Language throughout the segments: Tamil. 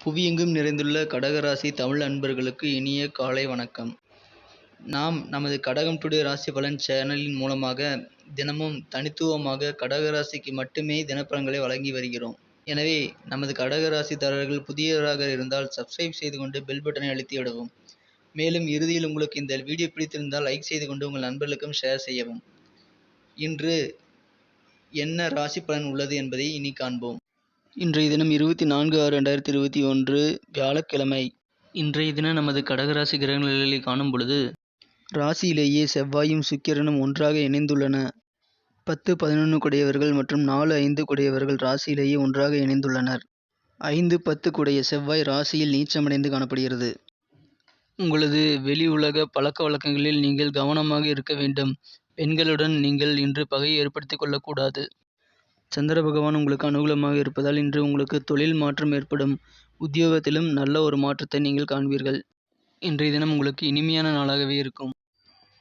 புவியெங்கும் நிறைந்துள்ள கடகராசி தமிழ் அன்பர்களுக்கு இனிய காலை வணக்கம். நாம் நமது கடகம் டுடே ராசி பலன் சேனலின் மூலமாக தினமும் தனித்துவமாக கடகராசிக்கு மட்டுமே தினப்பலன்களை வழங்கி வருகிறோம். எனவே நமது கடகராசிதாரர்கள் புதியவராக இருந்தால் சப்ஸ்கிரைப் செய்து கொண்டு பெல் பட்டனை அழுத்தி விடவும். மேலும் இறுதியில் உங்களுக்கு இந்த வீடியோ பிடித்திருந்தால் லைக் செய்து கொண்டு உங்கள் நண்பர்களுக்கும் ஷேர் செய்யவும். இன்று என்ன ராசி பலன் உள்ளது என்பதை இனி காண்போம். இன்றைய தினம் 24/6/2021 வியாழக்கிழமை. இன்றைய தினம் நமது கடகராசி கிரகநிலைகளை காணும் பொழுது ராசியிலேயே செவ்வாயும் சுக்கிரனும் ஒன்றாக இணைந்துள்ளன. 10-11 குடையவர்கள் மற்றும் 4-5 குடையவர்கள் ராசியிலேயே ஒன்றாக இணைந்துள்ளனர். 5-10 குடைய செவ்வாய் ராசியில் நீச்சமடைந்து காணப்படுகிறது. உங்களது வெளி உலக பழக்க வழக்கங்களில் நீங்கள் கவனமாக இருக்க வேண்டும். பெண்களுடன் நீங்கள் இன்று பகையை ஏற்படுத்திக் கொள்ளக்கூடாது. சந்திர பகவான் உங்களுக்கு அனுகூலமாக இருப்பதால் இன்று உங்களுக்கு தொழில் மாற்றம் ஏற்படும். உத்தியோகத்திலும் நல்ல ஒரு மாற்றத்தை நீங்கள் காண்பீர்கள். இன்றைய தினம் உங்களுக்கு இனிமையான நாளாகவே இருக்கும்.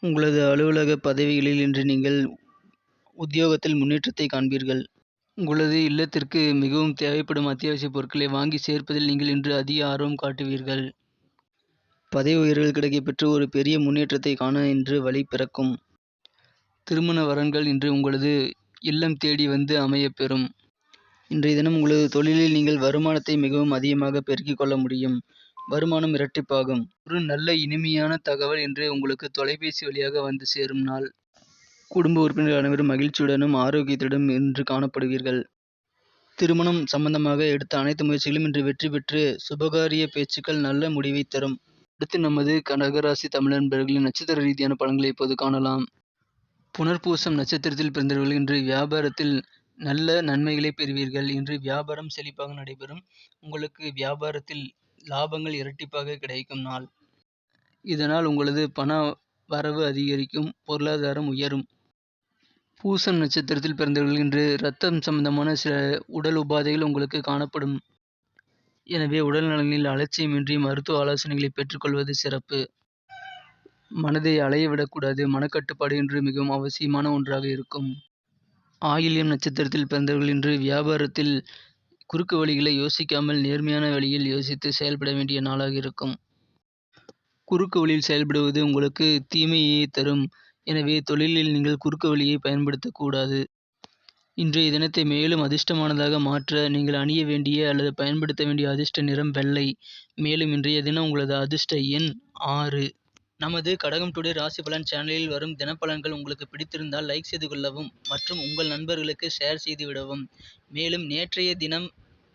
உங்களது அலுவலக பதவிகளில் இன்று நீங்கள் உத்தியோகத்தில் முன்னேற்றத்தை காண்பீர்கள். உங்களது இல்லத்திற்கு மிகவும் தேவைப்படும் அத்தியாவசிய பொருட்களை வாங்கி சேர்ப்பதில் நீங்கள் இன்று அதிக ஆர்வம் காட்டுவீர்கள். பதவி உயர்வுகள் கிடைக்கப்பெற்று ஒரு பெரிய முன்னேற்றத்தை காண இன்று வழி பிறக்கும். திருமண வரன்கள் இன்று உங்களது இல்லம் தேடி வந்து அமையப்பெறும். இன்றைய தினம் உங்களது தொழிலில் நீங்கள் வருமானத்தை மிகவும் அதிகமாக பெருக்கிக் கொள்ள முடியும். வருமானம் இரட்டிப்பாகும். ஒரு நல்ல இனிமையான தகவல் இன்று உங்களுக்கு தொலைபேசி வழியாக வந்து சேரும் நாள். குடும்ப உறுப்பினர்கள் அனைவரும் மகிழ்ச்சியுடனும் ஆரோக்கியத்துடனும் இன்று காணப்படுவீர்கள். திருமணம் சம்பந்தமாக எடுத்த அனைத்து முயற்சிகளும் இன்று வெற்றி பெற்று சுபகாரிய பேச்சுக்கள் நல்ல முடிவை தரும். அடுத்து நமது கடகராசி தமிழ் நண்பர்களின் நட்சத்திர ரீதியான பலன்களை இப்போது காணலாம். புனர்பூசம் நட்சத்திரத்தில் பிறந்தவர்கள் இன்று வியாபாரத்தில் நல்ல நன்மைகளை பெறுவீர்கள். இன்று வியாபாரம் செழிப்பாக நடைபெறும். உங்களுக்கு வியாபாரத்தில் லாபங்கள் இரட்டிப்பாக கிடைக்கும் நாள். இதனால் உங்களது பண வரவு அதிகரிக்கும். பொருளாதாரம் உயரும். பூசம் நட்சத்திரத்தில் பிறந்தவர்கள் இன்று இரத்தம் சம்பந்தமான சில உடல் உபாதைகள் உங்களுக்கு காணப்படும். எனவே உடல் நலனில் அலட்சியமின்றி மருத்துவ ஆலோசனைகளை பெற்றுக்கொள்வது சிறப்பு. மனதை அலைய விடக்கூடாது. மனக்கட்டுப்பாடு இன்று மிகவும் அவசியமான ஒன்றாக இருக்கும். ஆயில்யம் நட்சத்திரத்தில் பிறந்தவர்கள் இன்று வியாபாரத்தில் குறுக்கு வழிகளை யோசிக்காமல் நேர்மையான வழியில் யோசித்து செயல்பட வேண்டிய நாளாக இருக்கும். குறுக்கு வழியில் செயல்படுவது உங்களுக்கு தீமையை தரும். எனவே தொழிலில் நீங்கள் குறுக்கு வழியை பயன்படுத்தக்கூடாது. இன்றைய தினத்தை மேலும் அதிர்ஷ்டமானதாக மாற்ற நீங்கள் அணிய வேண்டிய அல்லது பயன்படுத்த வேண்டிய அதிர்ஷ்ட நிறம் வெள்ளை. மேலும் இன்றைய தினம் உங்களது அதிர்ஷ்ட எண் 6. நமது கடகம் டுடே ராசி பலன் சேனலில் வரும் தினப்பலன்கள் உங்களுக்கு பிடித்திருந்தால் லைக் செய்து கொள்ளவும் மற்றும் உங்கள் நண்பர்களுக்கு ஷேர் செய்து விடவும். மேலும் நேற்றைய தினம்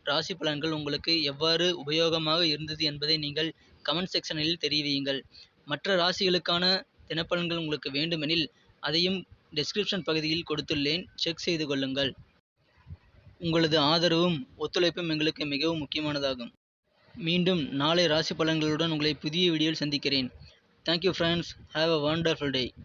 ராசி பலன்கள் உங்களுக்கு எவ்வாறு உபயோகமாக இருந்தது என்பதை நீங்கள் கமெண்ட் செக்ஷனில் தெரிவியுங்கள். மற்ற ராசிகளுக்கான தினப்பலன்கள் உங்களுக்கு வேண்டுமெனில் அதையும் டிஸ்கிரிப்ஷன் பகுதியில் கொடுத்துள்ளேன், செக் செய்து கொள்ளுங்கள். உங்களது ஆதரவும் ஒத்துழைப்பும் எங்களுக்கு மிகவும் முக்கியமானதாகும். மீண்டும் நாளை ராசி பலன்களுடன் உங்களை புதிய வீடியோவில் சந்திக்கிறேன். Thank you friends. Have a wonderful day.